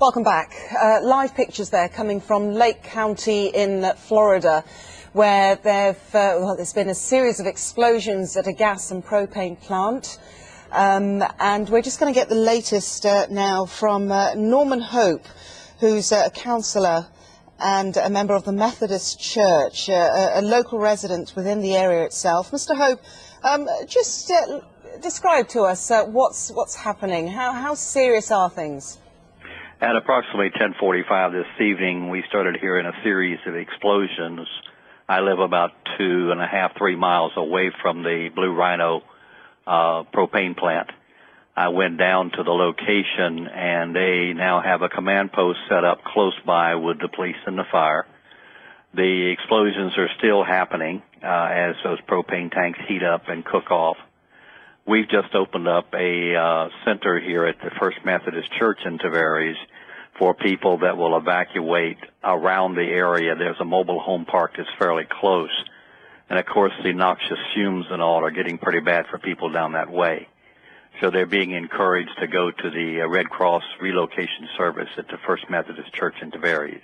Welcome back. Live pictures there coming from Lake County in Florida, where there's been a series of explosions at a gas and propane plant. And we're just going to get the latest now from Norman Hope, who's a counsellor and a member of the Methodist Church, a local resident within the area itself. Mr. Hope, just describe to us what's happening. How serious are things? At approximately 10:45 this evening, we started hearing a series of explosions. I live about 2.5, 3 miles away from the Blue Rhino propane plant. I went down to the location, and they now have a command post set up close by with the police and the fire. The explosions are still happening as those propane tanks heat up and cook off. We've just opened up a center here at the First Methodist Church in Tavares for people that will evacuate around the area. There's a mobile home park that's fairly close. And, of course, the noxious fumes and all are getting pretty bad for people down that way. So they're being encouraged to go to the Red Cross relocation service at the First Methodist Church in Tavares.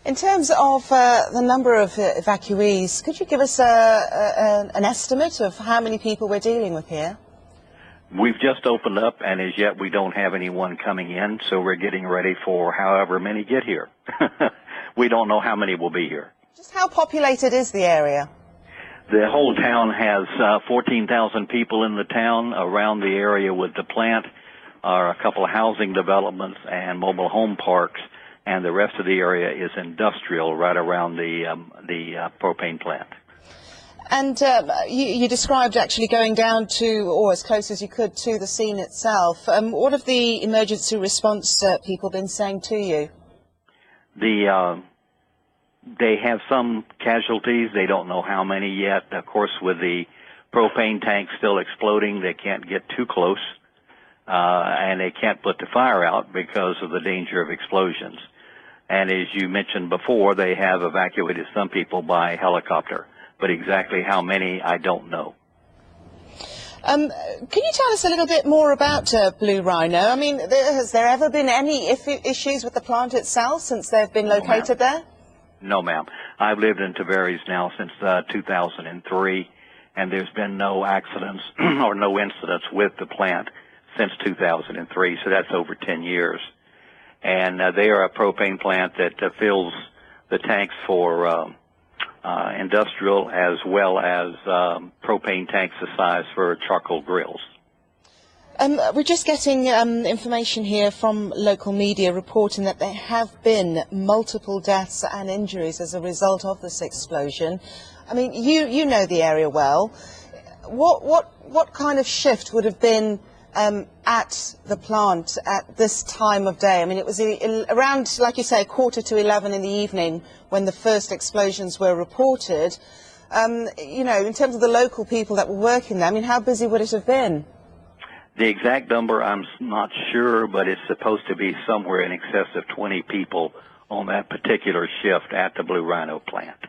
In terms of the number of evacuees, could you give us an estimate of how many people we're dealing with here? We've just opened up, and as yet we don't have anyone coming in, so we're getting ready for however many get here. We don't know how many will be here. Just how populated is the area? The whole town has 14,000 people in the town. Around the area with the plant are a couple of housing developments and mobile home parks, and the rest of the area is industrial right around the propane plant. And you described actually going down to, or as close as you could, to the scene itself. What have the emergency response people been saying to you? They have some casualties. They don't know how many yet. Of course, with the propane tank still exploding, they can't get too close, and they can't put the fire out because of the danger of explosions. And as you mentioned before, they have evacuated some people by helicopter. But exactly how many, I don't know. Can you tell us a little bit more about Blue Rhino? I mean, has there ever been any issues with the plant itself since they've been located there? No, ma'am. I've lived in Tavares now since 2003, and there's been no accidents or no incidents with the plant since 2003, so that's over 10 years. And they are a propane plant that fills the tanks for industrial as well as propane tanks the size for charcoal grills. We're just getting information here from local media reporting that there have been multiple deaths and injuries as a result of this explosion. I mean, you know the area well. What kind of shift would have been at the plant at this time of day? I mean, it was around, like you say, 11:15 in the evening when the first explosions were reported. You know, in terms of the local people that were working there, I mean, how busy would it have been? The exact number, I'm not sure, but it's supposed to be somewhere in excess of 20 people on that particular shift at the Blue Rhino plant.